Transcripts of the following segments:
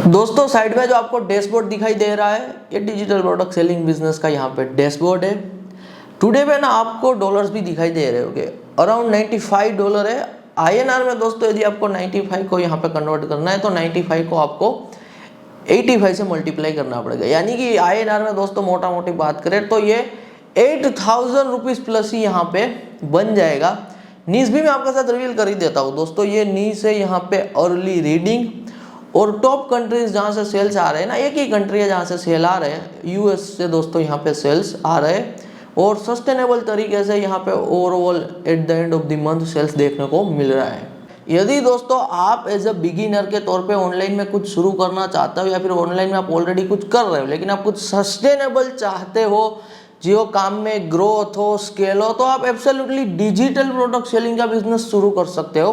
दोस्तों साइड में जो आपको डैशबोर्ड दिखाई दे रहा है ये डिजिटल प्रोडक्ट सेलिंग बिजनेस का यहाँ पे डैशबोर्ड है। टुडे में ना आपको डॉलर्स भी दिखाई दे रहे होंगे, अराउंड $95 है INR में। दोस्तों यदि आपको 95 को यहाँ पे कन्वर्ट करना है तो 95 को आपको 85 से मल्टीप्लाई करना पड़ेगा, यानी कि INR में दोस्तों मोटा मोटी बात करें तो ये 8000 रुपीज प्लस ही यहाँ पे बन जाएगा। नीस भी मैं आपके साथ रिवील कर ही देता हूँ दोस्तों। ये नीस है यहाँ पे अर्ली रीडिंग, और टॉप कंट्रीज जहाँ से सेल्स आ रहे हैं ना, एक ही कंट्री है जहाँ से सेल आ रहे हैं, US से दोस्तों यहाँ पे सेल्स आ रहे हैं, और सस्टेनेबल तरीके से यहाँ पे overall at the end of the month sales देखने को मिल रहा है। यदि दोस्तों आप एज अ बिगिनर के तौर पे ऑनलाइन में कुछ शुरू करना चाहते हो, या फिर ऑनलाइन में आप ऑलरेडी कुछ कर रहे हो लेकिन आप कुछ सस्टेनेबल चाहते हो, जो काम में ग्रोथ हो, स्केल हो, तो आप एब्सोल्युटली डिजिटल प्रोडक्ट सेलिंग का बिजनेस शुरू कर सकते हो।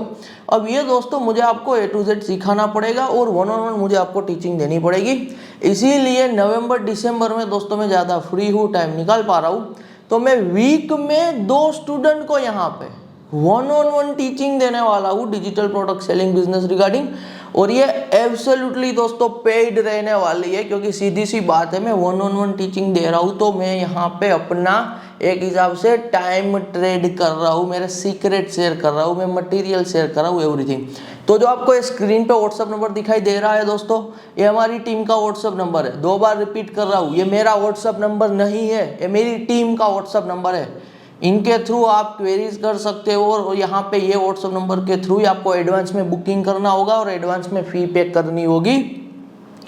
अब ये दोस्तों मुझे आपको A to Z सिखाना पड़ेगा और 1-on-1 मुझे आपको टीचिंग देनी पड़ेगी। इसीलिए नवंबर दिसंबर में दोस्तों मैं ज़्यादा फ्री हूँ, टाइम निकाल पा रहा हूँ, तो मैं वीक में 2 स्टूडेंट को यहाँ पे 1-on-1 टीचिंग देने वाला हूँ digital product selling business regarding. और ये एब्सोल्युटली दोस्तों पेड रहने वाली है, क्योंकि सीधी सी बात है मैं 1-on-1 टीचिंग दे रहा हूँ तो मैं यहाँ पे अपना एक हिसाब से टाइम ट्रेड कर रहा हूँ, मेरे सीक्रेट शेयर कर रहा हूँ, मैं मटेरियल शेयर कर रहा हूँ, एवरीथिंग। तो जो आपको स्क्रीन पे व्हाट्सअप नंबर दिखाई दे रहा है दोस्तों, ये हमारी टीम का व्हाट्सअप नंबर है। 2 बार रिपीट कर रहा हूँ, ये मेरा व्हाट्सअप नंबर नहीं है, ये मेरी टीम का व्हाट्सअप नंबर है। इनके थ्रू आप क्वेरीज कर सकते हो, और यहाँ पे ये व्हाट्सअप नंबर के थ्रू ही आपको एडवांस में बुकिंग करना होगा और एडवांस में फी पे करनी होगी।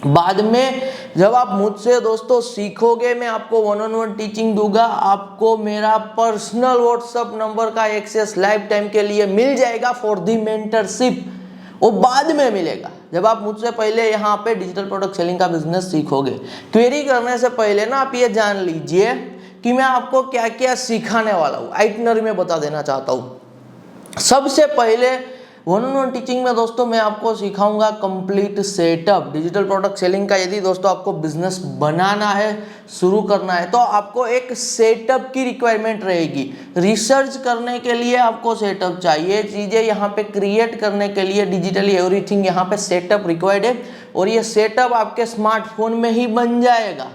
बाद में जब आप मुझसे दोस्तों सीखोगे, मैं आपको 1-on-1 टीचिंग दूंगा, आपको मेरा पर्सनल व्हाट्सअप नंबर का एक्सेस लाइफ टाइम के लिए मिल जाएगा फॉर दी मेंटरशिप। वो बाद में मिलेगा जब आप मुझसे पहले यहाँ पे डिजिटल प्रोडक्ट सेलिंग का बिजनेस सीखोगे। क्वेरी करने से पहले ना आप ये जान लीजिए कि मैं आपको क्या क्या सिखाने वाला हूँ, आइटनरी में बता देना चाहता हूँ। सबसे पहले 1-on-1 टीचिंग में दोस्तों मैं आपको सिखाऊंगा complete setup digital product selling का। यदि दोस्तों आपको बिजनेस बनाना है, शुरू करना है, तो आपको एक सेटअप की रिक्वायरमेंट रहेगी। रिसर्च करने के लिए आपको सेटअप चाहिए, चीज़ें यहाँ पे क्रिएट करने के लिए डिजिटली एवरीथिंग यहाँ पे सेटअप रिक्वायर्ड है, और ये सेटअप आपके स्मार्टफोन में ही बन जाएगा।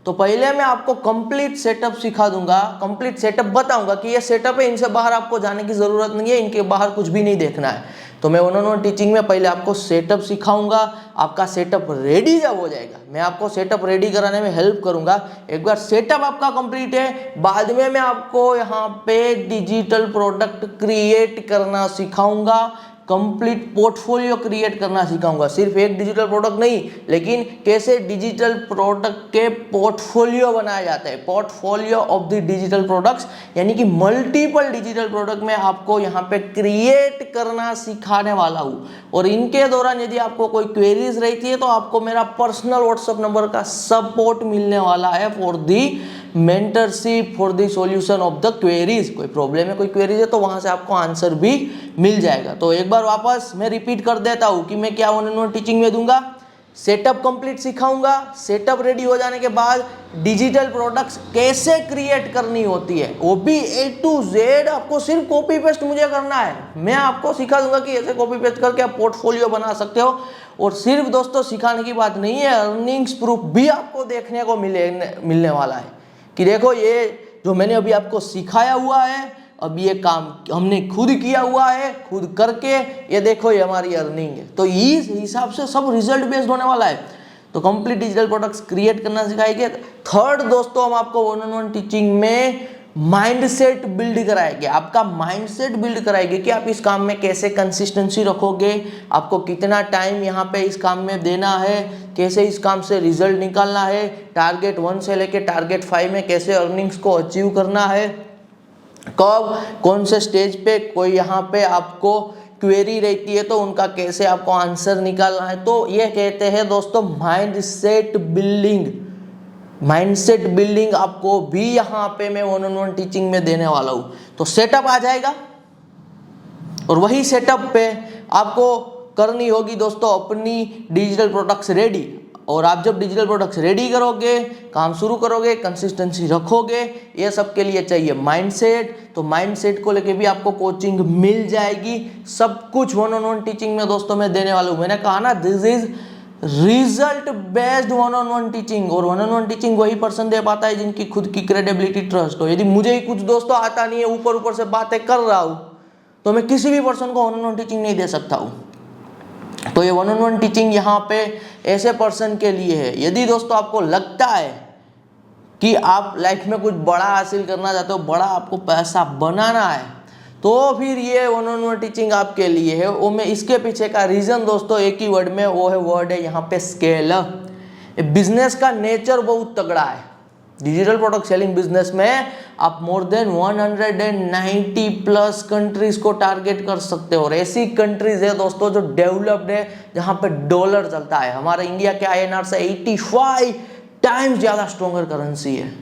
तो पहले मैं आपको कंप्लीट सेटअप सिखा दूंगा, कंप्लीट सेटअप बताऊंगा कि ये सेटअप है, इनसे बाहर आपको जाने की जरूरत नहीं है, इनके बाहर कुछ भी नहीं देखना है। तो मैं 1-on-1 टीचिंग में पहले आपको सेटअप सिखाऊंगा। आपका सेटअप रेडी जब हो जाएगा, मैं आपको सेटअप रेडी कराने में हेल्प करूंगा। एक बार सेटअप आपका कंप्लीट है, बाद में मैं आपको यहाँ पे डिजिटल प्रोडक्ट क्रिएट करना सिखाऊंगा, कंप्लीट पोर्टफोलियो क्रिएट करना सिखाऊंगा। सिर्फ एक डिजिटल प्रोडक्ट नहीं, लेकिन कैसे डिजिटल प्रोडक्ट के पोर्टफोलियो बनाया जाता है, portfolio of the digital products, यानी कि मल्टीपल डिजिटल प्रोडक्ट में आपको यहाँ पे क्रिएट करना सिखाने वाला हूँ। और इनके दौरान यदि आपको कोई क्वेरीज रहती है तो आपको मेरा पर्सनल व्हाट्सएप नंबर का सपोर्ट मिलने वाला है for the mentorship, for the solution of the queries. कोई प्रॉब्लम है, कोई क्वेरीज है, तो वहां से आपको आंसर भी मिल जाएगा। तो एक बार वापस मैं रिपीट कर देता हूं कि मैं क्या 1-on-1 टीचिंग में दूंगा। सेटअप कंप्लीट सिखाऊंगा, सेटअप रेडी हो जाने के बाद डिजिटल प्रोडक्ट्स कैसे क्रिएट करनी होती है, वो भी A to Z आपको सिर्फ कॉपी पेस्ट मुझे करना है। मैं आपको सिखा दूंगा कि ऐसे कॉपी पेस्ट करके आप पोर्टफोलियो बना सकते हो। और सिर्फ दोस्तों सिखाने की बात नहीं है, अर्निंग्स प्रूफ भी आपको देखने को मिलने वाला है कि देखो ये जो मैंने अभी आपको सिखाया हुआ है, अब ये काम हमने खुद किया हुआ है, खुद करके ये देखो ये हमारी अर्निंग है। तो इस हिसाब से सब रिजल्ट बेस्ड होने वाला है। तो कंप्लीट डिजिटल प्रोडक्ट्स क्रिएट करना सिखाएंगे। थर्ड दोस्तों हम आपको 1-on-1 टीचिंग में माइंडसेट बिल्ड कराएंगे, आपका माइंडसेट बिल्ड कराएंगे कि आप इस काम में कैसे कंसिस्टेंसी रखोगे, आपको कितना टाइम यहाँ पे इस काम में देना है, कैसे इस काम से रिजल्ट निकालना है, टारगेट 1 से लेके टारगेट 5 में कैसे अर्निंग्स को अचीव करना है, कब कौन से स्टेज पे कोई यहाँ पे आपको क्वेरी रहती है तो उनका कैसे आपको आंसर निकालना है। तो ये कहते हैं दोस्तों माइंडसेट बिल्डिंग। माइंडसेट बिल्डिंग आपको भी यहाँ पे मैं 1-on-1 टीचिंग में देने वाला हूँ। तो सेटअप आ जाएगा, और वही सेटअप पे आपको करनी होगी दोस्तों अपनी डिजिटल प्रोडक्ट्स रेडी। और आप जब डिजिटल प्रोडक्ट्स रेडी करोगे, काम शुरू करोगे, कंसिस्टेंसी रखोगे, ये सब के लिए चाहिए माइंडसेट। तो माइंडसेट को लेके भी आपको कोचिंग मिल जाएगी। सब कुछ 1-on-1 टीचिंग में दोस्तों मैं देने वाला हूँ। मैंने कहा ना, this is result based one on one teaching, और वन ऑन वन टीचिंग वही पर्सन दे पाता है जिनकी खुद की क्रेडिबिलिटी, ट्रस्ट हो। यदि मुझे ही कुछ दोस्तों आता नहीं है, ऊपर ऊपर से बातें कर रहा हूं, तो मैं किसी भी पर्सन को वन ऑन वन टीचिंग नहीं दे सकता हूं। तो ये वन ऑन वन टीचिंग यहाँ पे ऐसे पर्सन के लिए है। यदि दोस्तों आपको लगता है कि आप लाइफ में कुछ बड़ा हासिल करना चाहते हो, बड़ा आपको पैसा बनाना है, तो फिर ये वन ऑन वन टीचिंग आपके लिए है। वो मैं इसके पीछे का रीजन दोस्तों एक ही वर्ड में, वो है वर्ड है यहाँ पे स्केल। बिजनेस का नेचर बहुत तगड़ा है। डिजिटल प्रोडक्ट सेलिंग बिजनेस में आप मोर देन 190 प्लस कंट्रीज को टारगेट कर सकते हो, और ऐसी कंट्रीज है दोस्तों जो डेवलप्ड है, जहां पे डॉलर चलता है। हमारे इंडिया के INR से 85 टाइम्स ज्यादा स्ट्रॉन्गर करेंसी है।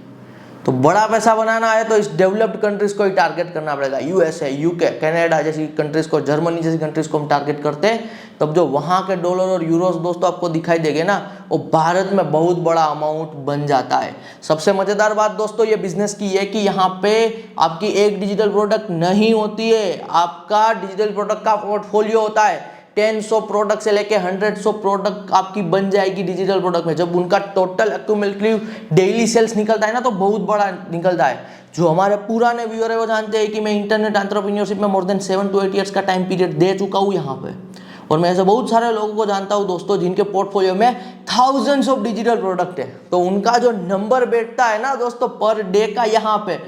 तो बड़ा पैसा बनाना है तो इस डेवलप्ड कंट्रीज को ही टारगेट करना पड़ेगा। USA, UK, कनाडा जैसी कंट्रीज को, जर्मनी जैसी कंट्रीज को हम टारगेट करते हैं, तब जो वहां के डॉलर और यूरोस दोस्तों आपको दिखाई देंगे ना, वो भारत में बहुत बड़ा अमाउंट बन जाता है। सबसे मजेदार बात दोस्तों ये बिजनेस की है कि यहाँ पे आपकी एक डिजिटल प्रोडक्ट नहीं होती है, आपका डिजिटल प्रोडक्ट का पोर्टफोलियो होता है। 100 प्रोडक्ट से लेके 100 प्रोडक्ट आपकी बन जाएगी डिजिटल प्रोडक्ट में। जब उनका टोटल एक्यूमुलेटिव डेली सेल्स निकलता है ना, तो बहुत बड़ा निकलता है। जो हमारे पुराने व्यूअर है वो जानते हैं कि मैं इंटरनेट एंटरप्रेन्योरशिप में मोर देन 7 to 8 ईयर्स का टाइम पीरियड दे चुका हूँ यहाँ पे, और मैं ऐसे बहुत सारे लोगों को जानता हूँ दोस्तों जिनके पोर्टफोलियो में थाउजेंड्स ऑफ डिजिटल प्रोडक्ट है। तो उनका जो नंबर बैठता है ना दोस्तों पर डे का, यहाँ पे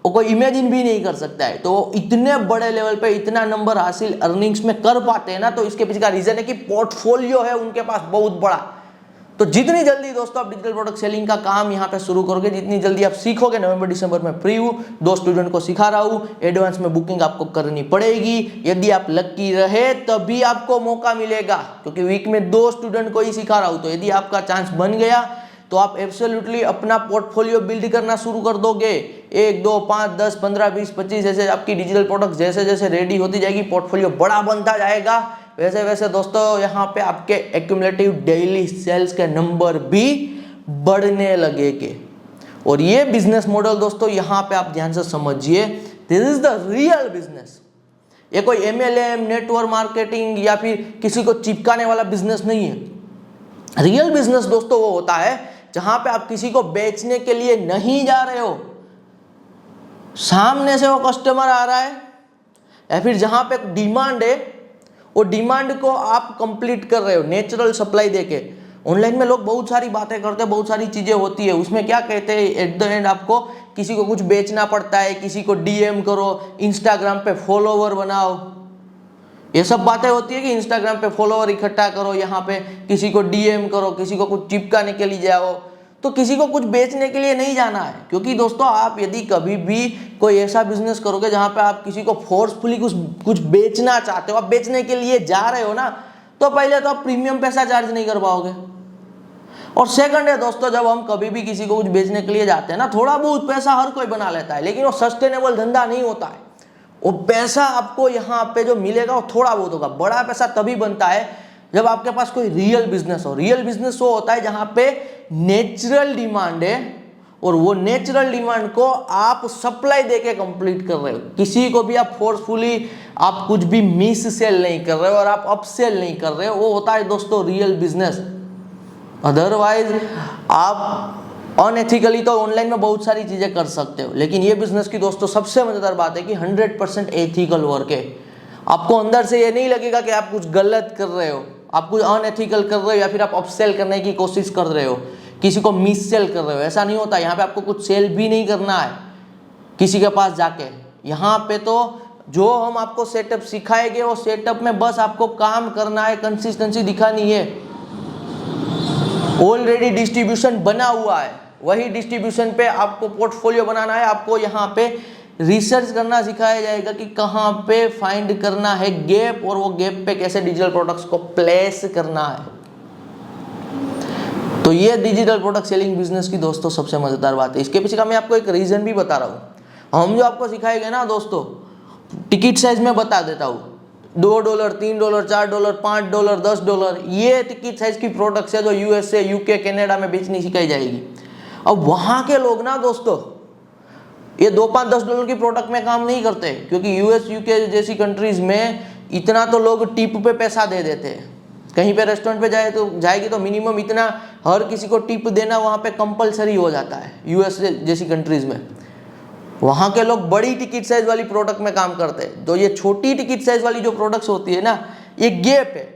वो कोई इमेजिन भी नहीं कर सकता है। तो इतने बड़े लेवल पे इतना नंबर हासिल अर्निंग्स में कर पाते हैं ना, तो इसके पीछे का रीजन है कि पोर्टफोलियो है उनके पास बहुत बड़ा। तो जितनी जल्दी दोस्तों आप डिजिटल प्रोडक्ट सेलिंग का काम यहाँ पे शुरू करोगे, जितनी जल्दी आप सीखोगे, नवंबर दिसंबर में फ्री हूँ, 2 स्टूडेंट को सिखा रहा हूँ, एडवांस में बुकिंग आपको करनी पड़ेगी। यदि आप लकी रहे तभी आपको मौका मिलेगा, क्योंकि वीक में 2 स्टूडेंट को ही सिखा रहा हूँ। तो यदि आपका चांस बन गया तो आप एब्सोल्युटली अपना पोर्टफोलियो बिल्ड करना शुरू कर दोगे। 1, 2, 5, 10, 15, 20, 25 ऐसे आपकी डिजिटल प्रोडक्ट जैसे जैसे रेडी होती जाएगी, पोर्टफोलियो बड़ा बनता जाएगा, वैसे वैसे दोस्तों यहाँ पे आपके एक्यूमुलेटिव डेली सेल्स के नंबर भी बढ़ने लगेंगे। और ये बिजनेस मॉडल दोस्तों यहाँ पे आप ध्यान से समझिए, this is the real business. ये कोई MLM, नेटवर्क मार्केटिंग या फिर किसी को चिपकाने वाला बिजनेस नहीं है। रियल बिजनेस दोस्तों वो होता है जहां पे आप किसी को बेचने के लिए नहीं जा रहे हो, सामने से वो कस्टमर आ रहा है, या फिर जहां पे डिमांड है, वो डिमांड को आप कंप्लीट कर रहे हो नेचुरल सप्लाई देके। ऑनलाइन में लोग बहुत सारी बातें करते हैं, बहुत सारी चीजें होती है, उसमें क्या कहते हैं, एट द एंड आपको किसी को कुछ बेचना पड़ता है, किसी को DM करो, इंस्टाग्राम पे फॉलोवर बनाओ, ये सब बातें होती है कि इंस्टाग्राम पे फॉलोवर इकट्ठा करो, यहाँ पे किसी को DM करो, किसी को कुछ चिपकाने के लिए जाओ। तो किसी को कुछ बेचने के लिए नहीं जाना है, क्योंकि दोस्तों आप यदि कभी भी कोई ऐसा बिजनेस करोगे जहां पे आप किसी को फोर्सफुली कुछ बेचना चाहते हो, आप बेचने के लिए जा रहे हो ना, तो पहले तो आप प्रीमियम पैसा चार्ज नहीं कर पाओगे, और सेकंड है दोस्तों जब हम कभी भी किसी को कुछ बेचने के लिए जाते हैं ना, थोड़ा बहुत पैसा हर कोई बना लेता है, लेकिन वो सस्टेनेबल धंधा नहीं होता है। वो पैसा आपको यहाँ पे जो मिलेगा वो थोड़ा बहुत होगा। बड़ा पैसा तभी बनता है जब आपके पास कोई रियल बिजनेस हो। रियल बिजनेस वो होता है जहां पे नेचुरल डिमांड है, और वो नेचुरल डिमांड को आप सप्लाई देके कंप्लीट कर रहे हो। किसी को भी आप फोर्सफुली आप कुछ भी मिस सेल नहीं कर रहे हो और आप अप सेल नहीं कर रहे हो, वो होता है दोस्तों रियल बिजनेस। अदरवाइज आप अनएथिकली तो ऑनलाइन में बहुत सारी चीजें कर सकते हो, लेकिन ये बिजनेस की दोस्तों सबसे मजेदार बात है कि 100% एथिकल वर्क है। आपको अंदर से ये नहीं लगेगा कि आप कुछ गलत कर रहे हो, आप कुछ अनएथिकल कर रहे हो, या फिर आप अपसेल करने की कोशिश कर रहे हो, किसी को मिस सेल कर रहे हो। ऐसा नहीं होता। यहाँ पे आपको कुछ सेल भी नहीं करना है किसी के पास जाके। यहाँ पे तो जो हम आपको सेटअप सिखाएंगे वो सेटअप में बस आपको काम करना है, कंसिस्टेंसी दिखानी है। ऑलरेडी डिस्ट्रीब्यूशन बना हुआ है, वही डिस्ट्रीब्यूशन पे आपको पोर्टफोलियो बनाना है। आपको यहाँ पे रिसर्च करना सिखाया जाएगा कि कहाँ पे फाइंड करना है गैप, और वो गैप पे कैसे डिजिटल प्रोडक्ट्स को प्लेस करना है। तो ये डिजिटल प्रोडक्ट सेलिंग बिजनेस की दोस्तों सबसे मजेदार बात है। इसके पीछे का मैं आपको एक रीजन भी बता रहा हूँ। हम जो आपको सिखाएंगे ना दोस्तों, टिकट साइज में बता देता हूँ, $2, $3, $4, $5, $10, ये टिकट साइज की प्रोडक्ट्स है जो USA, UK, कनाडा में बेचनी सिखाई जाएगी। अब वहां के लोग ना दोस्तों ये $2, $5, $10 की प्रोडक्ट में काम नहीं करते, क्योंकि US, UK जैसी कंट्रीज में इतना तो लोग टिप पे पैसा दे देते हैं। कहीं पे रेस्टोरेंट पे जाएगी तो मिनिमम इतना हर किसी को टिप देना वहाँ पे कंपलसरी हो जाता है। यूएस जैसी कंट्रीज में वहाँ के लोग बड़ी टिकट साइज वाली प्रोडक्ट में काम करते हैं, तो ये छोटी टिकट साइज वाली जो प्रोडक्ट्स होती है ना, ये गैप है।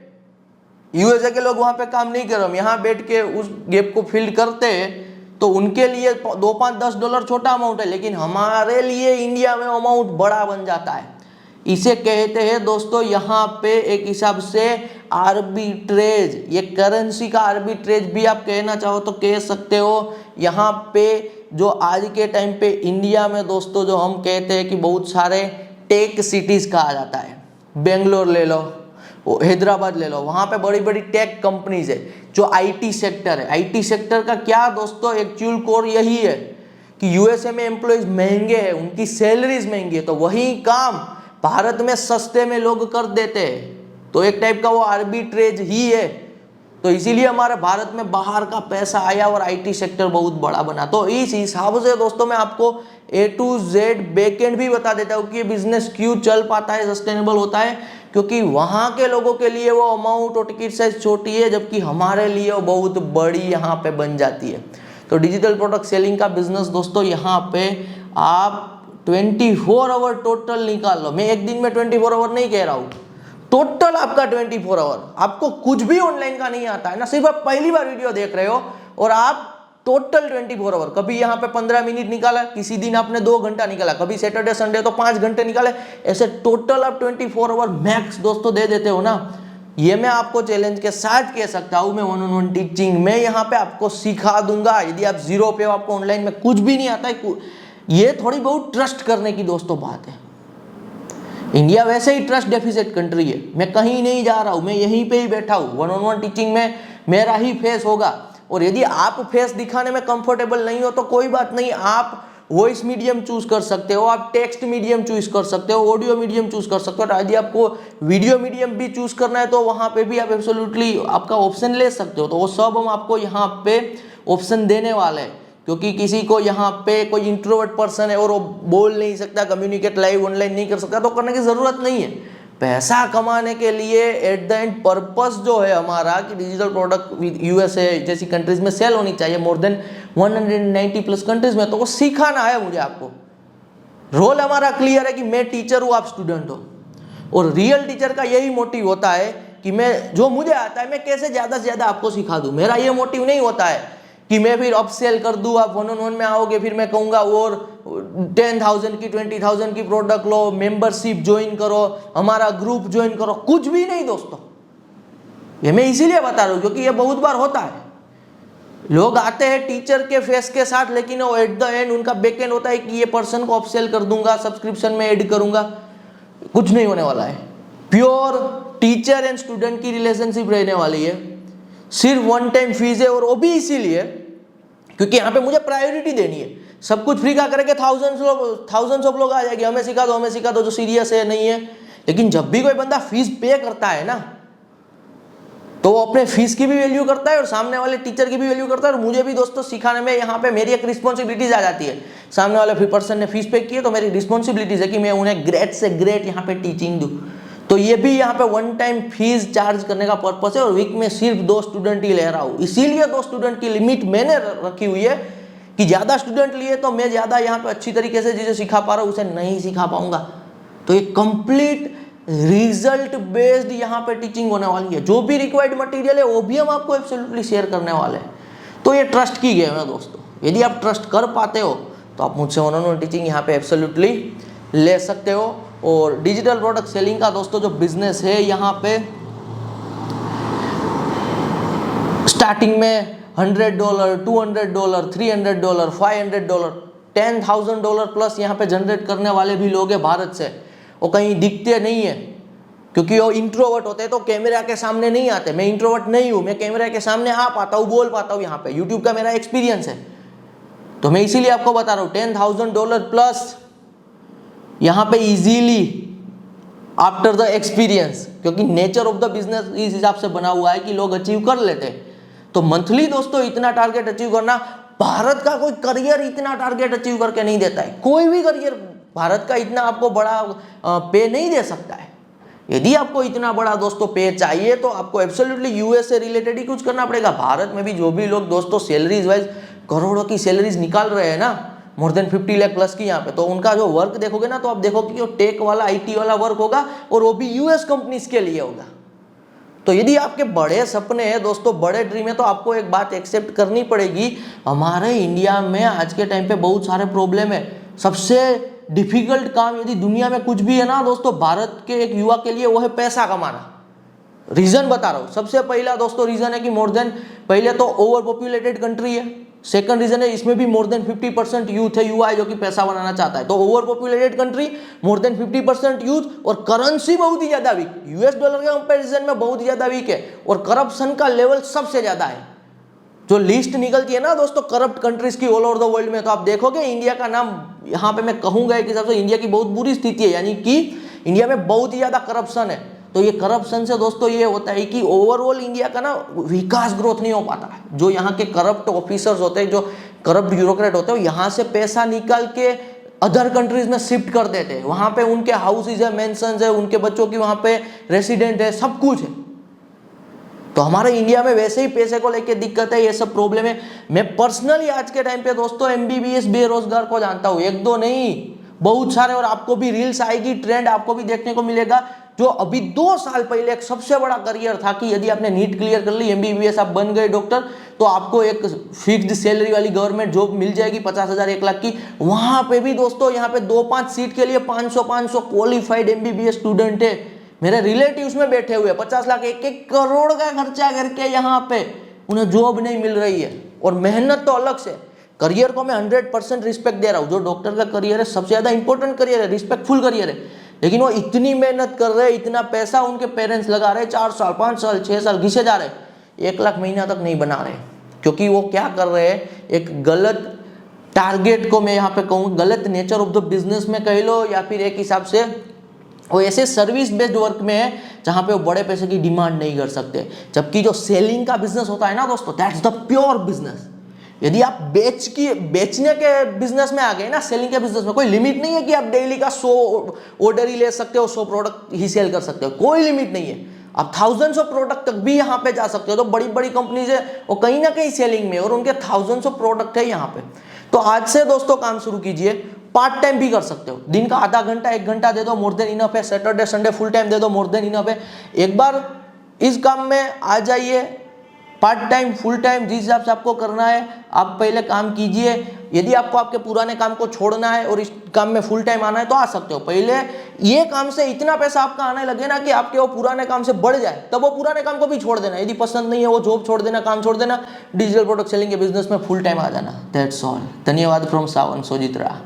यूएसए के लोग वहाँ पे काम नहीं कर रहे, हम यहाँ बैठ के उस गैप को फिल करते हैं, तो उनके लिए 2, 5, 10 डॉलर छोटा अमाउंट है, लेकिन हमारे लिए इंडिया में अमाउंट बड़ा बन जाता है। इसे कहते हैं दोस्तों यहाँ पे एक हिसाब से आर्बिट्रेज। ये करेंसी का आर्बिट्रेज भी आप कहना चाहो तो कह सकते हो। यहाँ पे जो आज के टाइम पे इंडिया में दोस्तों जो हम कहते हैं कि बहुत सारे टेक सिटीज कहा जाता है, बेंगलोर ले लो, हैदराबाद ले लो, वहाँ पे बड़ी बड़ी टेक कंपनीज है। जो आईटी सेक्टर है, आईटी सेक्टर का क्या दोस्तों एक्चुअल कोर यही है कि यूएसए में एम्प्लॉइज महंगे हैं, उनकी सैलरीज महंगी है, तो वही काम भारत में सस्ते में लोग कर देते हैं, तो एक टाइप का वो आर्बिट्रेज ही है। तो इसीलिए हमारे भारत में बाहर का पैसा आया और आईटी सेक्टर बहुत बड़ा बना। तो इस हिसाब से दोस्तों मैं आपको A to Z बैकएंड भी बता देता हूँ कि ये बिजनेस क्यों चल पाता है, सस्टेनेबल होता है, क्योंकि वहाँ के लोगों के लिए वो अमाउंट और टिकट साइज छोटी है, जबकि हमारे लिए वो बहुत बड़ी यहाँ पे बन जाती है। तो डिजिटल प्रोडक्ट सेलिंग का बिजनेस दोस्तों यहाँ पे आप 24 आवर टोटल निकाल लो। मैं एक दिन में 24 आवर नहीं कह रहा हूँ, टोटल आपका 24 आवर। आपको कुछ भी ऑनलाइन का नहीं आता है ना, सिर्फ आप पहली बार वीडियो देख रहे हो और आप टोटल 24 आवर, कभी यहाँ पे 15 मिनट निकाला, किसी दिन आपने 2 घंटा निकाला, कभी सैटरडे संडे तो 5 घंटे निकाले, ऐसे टोटल आप 24 आवर मैक्स दोस्तों दे देते हो ना। ये मैं आपको चैलेंज के साथ कह सकता हूँ, मैं 1-on-1 टीचिंग में यहाँ पे आपको सिखा दूंगा। यदि आप जीरो पे हो, आपको ऑनलाइन में कुछ भी नहीं आता है, ये थोड़ी बहुत ट्रस्ट करने की दोस्तों बात है। इंडिया वैसे ही ट्रस्ट डेफिसिट कंट्री है, मैं कहीं नहीं जा रहा हूँ, मैं यहीं पे ही बैठा हूँ। 1-on-1 टीचिंग में मेरा ही फेस होगा, और यदि आप फेस दिखाने में कंफर्टेबल नहीं हो तो कोई बात नहीं, आप वॉइस मीडियम चूज कर सकते हो, आप टेक्स्ट मीडियम चूज कर सकते हो, ऑडियो मीडियम चूज कर सकते हो। यदि आपको वीडियो मीडियम भी चूज करना है तो वहाँ पे भी आप एब्सोल्युटली आपका ऑप्शन ले सकते हो। तो वो सब हम आपको यहाँ पे ऑप्शन देने वाले हैं, क्योंकि किसी को यहाँ पे कोई इंट्रोवर्ट पर्सन है और वो बोल नहीं सकता, कम्युनिकेट लाइव ऑनलाइन नहीं कर सकता, तो करने की जरूरत नहीं है। पैसा कमाने के लिए एट द एंड पर्पस जो है हमारा कि डिजिटल प्रोडक्ट यूएसए जैसी कंट्रीज में सेल होनी चाहिए, मोर देन 190 प्लस कंट्रीज में, तो वो सिखाना है मुझे आपको। रोल हमारा क्लियर है कि मैं टीचर हूँ, आप स्टूडेंट हो, और रियल टीचर का यही मोटिव होता है कि मैं जो मुझे आता है मैं कैसे ज़्यादा से ज़्यादा आपको सिखा दूँ। मेरा ये मोटिव नहीं होता है कि मैं फिर अपसेल कर दूँ, आप 1-on-1 में आओगे फिर मैं कहूँगा और 10,000 की 20,000 की प्रोडक्ट लो, मेंबरशिप ज्वाइन करो, हमारा ग्रुप ज्वाइन करो, कुछ भी नहीं दोस्तों। ये मैं इसीलिए बता रहा हूँ क्योंकि ये बहुत बार होता है। लोग आते हैं टीचर के फेस के साथ, लेकिन वो एट द एंड उनका बैक एंड होता है कि ये पर्सन को अपसेल कर दूंगा, सब्सक्रिप्शन में ऐड करूंगा। कुछ नहीं होने वाला है। प्योर टीचर एंड स्टूडेंट की रिलेशनशिप रहने वाली है। सिर्फ वन टाइम फीस है, और वो भी इसीलिए क्योंकि यहाँ पे मुझे प्रायोरिटी देनी है। सब कुछ फ्री का करेंगे, थाउजेंड्स ऑफ लोग आ जाएंगे, हमें सिखा दो जो सीरियस है नहीं है। लेकिन जब भी कोई बंदा फीस पे करता है ना, तो वो अपने फीस की भी वैल्यू करता है और सामने वाले टीचर की भी वैल्यू करता है। और मुझे भी दोस्तों सिखाने में यहाँ पे मेरी एक रिस्पॉन्सिबिलिटीज आ जाती है। सामने वाले पर्सन ने फीस पे की है तो मेरी रिस्पॉन्सिबिलिटीज है कि मैं उन्हें ग्रेट से ग्रेट यहाँ पे टीचिंग दूँ। तो ये भी यहाँ पे वन टाइम फीस चार्ज करने का पर्पस है, और वीक में सिर्फ 2 स्टूडेंट ही ले रहा हूँ। इसीलिए 2 स्टूडेंट की लिमिट मैंने रखी हुई है कि ज़्यादा स्टूडेंट लिए तो मैं ज़्यादा यहाँ पे अच्छी तरीके से जिसे सिखा पा रहा हूँ उसे नहीं सिखा पाऊंगा। तो ये कंप्लीट रिजल्ट बेस्ड यहाँ पे टीचिंग होने वाली है। जो भी रिक्वायर्ड मटेरियल है वो भी हम आपको एब्सोल्युटली शेयर करने वाले हैं। तो ये ट्रस्ट की गेम है दोस्तों। यदि आप ट्रस्ट कर पाते हो तो आप मुझसे 1-on-1 टीचिंग यहाँ पे एब्सोल्युटली ले सकते हो। और डिजिटल प्रोडक्ट सेलिंग का दोस्तों जो बिजनेस है, यहाँ पे स्टार्टिंग में $100, $200, $300, $500, $10,000 प्लस यहाँ पे जनरेट करने वाले भी लोग हैं भारत से। वो कहीं दिखते नहीं है क्योंकि वो इंट्रोवर्ट होते हैं, तो कैमरा के सामने नहीं आते। मैं इंट्रोवर्ट नहीं हूँ, मैं कैमरा के सामने आ पाता हूँ, बोल पाता हूँ। यहाँ पे यूट्यूब का मेरा एक्सपीरियंस है, तो मैं इसीलिए आपको बता रहा हूँ $10,000 प्लस यहाँ पे इजीली आफ्टर द एक्सपीरियंस, क्योंकि नेचर ऑफ द बिजनेस इस हिसाब से बना हुआ है कि लोग अचीव कर लेते हैं। तो मंथली दोस्तों इतना टारगेट अचीव करना, भारत का कोई करियर इतना टारगेट अचीव करके नहीं देता है। कोई भी करियर भारत का इतना आपको बड़ा पे नहीं दे सकता है। यदि आपको इतना बड़ा दोस्तों पे चाहिए तो आपको एब्सोल्युटली यूएस से रिलेटेड ही कुछ करना पड़ेगा। भारत में भी जो भी लोग दोस्तों सैलरीज वाइज करोड़ों की सैलरीज निकाल रहे हैं ना, मोर देन 50 लाख प्लस की यहाँ पे, तो उनका जो वर्क देखोगे ना तो आप देखोगे कि वो टेक वाला आईटी वाला वर्क होगा और वो भी यूएस कंपनीज के लिए होगा। तो यदि आपके बड़े सपने हैं दोस्तों, बड़े ड्रीम है, तो आपको एक बात एक्सेप्ट करनी पड़ेगी, हमारे इंडिया में आज के टाइम पे बहुत सारे प्रॉब्लम है। सबसे डिफिकल्ट काम यदि दुनिया में कुछ भी है ना दोस्तों, भारत के एक युवा के लिए वो है पैसा कमाना। रीजन बता रहा हूँ, सबसे पहला दोस्तों रीजन है कि मोर देन, पहले तो ओवर पॉपुलेटेड कंट्री है। सेकंड रीजन है इसमें भी मोर देन 50% यूथ है, युवा है जो कि पैसा बनाना चाहता है। तो over populated country, more than 50% youth, और करेंसी बहुत ही ज्यादा वीक, यूएस डॉलर के कंपैरिजन में बहुत ही ज्यादा वीक है, और करप्शन का लेवल सबसे ज्यादा है। जो लिस्ट निकलती है ना दोस्तों करप्ट कंट्रीज की ऑल ओवर द वर्ल्ड में, तो आप देखोगे इंडिया का नाम यहाँ पे मैं कहूंगा एक हिसाब से इंडिया की बहुत बुरी स्थिति है, यानी कि इंडिया में बहुत ही ज्यादा करप्शन है। तो ये करप्शन से दोस्तों ये होता है कि ओवरऑल इंडिया का ना विकास ग्रोथ नहीं हो पाता है। जो यहाँ के करप्ट ऑफिसर्स होते हैं, जो करप्ट ब्यूरोक्रेट होते हैं, यहाँ से पैसा निकाल के अदर कंट्रीज में शिफ्ट कर देते हैं। वहां पे उनके हाउसेज है, मेंशंस है, उनके बच्चों की वहां पे रेसिडेंट है, सब कुछ है। तो हमारे इंडिया में वैसे ही पैसे को लेके दिक्कत है, ये सब प्रॉब्लम है। मैं पर्सनली आज के टाइम पे दोस्तों एमबीबीएस बेरोजगार को जानता हूँ, एक दो नहीं, बहुत सारे, और आपको भी रील्स आएगी, ट्रेंड आपको भी देखने को मिलेगा। जो अभी 2 साल पहले एक सबसे बड़ा करियर था कि यदि आपने नीट क्लियर कर ली, एमबीबीएस आप बन गए डॉक्टर, तो आपको एक फिक्स्ड सैलरी वाली गवर्नमेंट जॉब मिल जाएगी 50,000 1 लाख की। वहां पे भी दोस्तों यहाँ पे 2-5 सीट के लिए 500 क्वालिफाइड एमबीबीएस स्टूडेंट है। मेरे रिलेटिव्स में बैठे हुए 50 लाख 1-1 करोड़ का खर्चा करके यहाँ पे उन्हें जॉब नहीं मिल रही है। और मेहनत तो अलग से, करियर को मैं 100% रिस्पेक्ट दे रहा हूँ। जो डॉक्टर का करियर है सबसे ज्यादा इंपॉर्टेंट करियर है, रिस्पेक्टफुल करियर है, लेकिन वो इतनी मेहनत कर रहे हैं, इतना पैसा उनके पेरेंट्स लगा रहे हैं, 4 साल 5 साल 6 साल घिसे जा रहे हैं, 1 लाख महीना तक नहीं बना रहे, क्योंकि वो क्या कर रहे हैं, एक गलत टारगेट को मैं यहाँ पे कहूँ, गलत नेचर ऑफ द बिजनेस में कह लो, या फिर एक हिसाब से वो ऐसे सर्विस बेस्ड वर्क में है जहां पे वो बड़े पैसे की डिमांड नहीं कर सकते। जबकि जो सेलिंग का बिजनेस होता है ना दोस्तों, दैट्स द प्योर बिजनेस। यदि आप बेचने के बिजनेस में आ गए ना, सेलिंग के बिजनेस में कोई लिमिट नहीं है कि आप डेली का 100 ऑर्डर ही ले सकते हो, 100 प्रोडक्ट ही सेल कर सकते हो, कोई लिमिट नहीं है। आप थाउजेंड्स ऑफ प्रोडक्ट तक भी यहाँ पे जा सकते हो। तो बड़ी बड़ी कंपनीज है वो कहीं ना कहीं सेलिंग में, और उनके थाउजेंड्स ऑफ प्रोडक्ट है यहाँ पे। तो आज से दोस्तों काम शुरू कीजिए, पार्ट टाइम भी कर सकते हो, दिन का आधा घंटा 1 घंटा दे दो, मोर देन इनफ है। सैटरडे संडे फुल टाइम दे दो, मोर देन इनफ है। एक बार इस काम में आ जाइए, पार्ट टाइम फुल टाइम जिस हिसाब से आपको करना है आप पहले काम कीजिए। यदि आपको आपके पुराने काम को छोड़ना है और इस काम में फुल टाइम आना है तो आ सकते हो। पहले ये काम से इतना पैसा आपका आने लगे ना कि आपके वो पुराने काम से बढ़ जाए, तब वो पुराने काम को भी छोड़ देना। यदि पसंद नहीं है वो जॉब छोड़ देना, काम छोड़ देना, डिजिटल प्रोडक्ट सेलिंग के बिजनेस में फुल टाइम आ जाना। That's all. धन्यवाद फ्रॉम सावन सोजित्रा।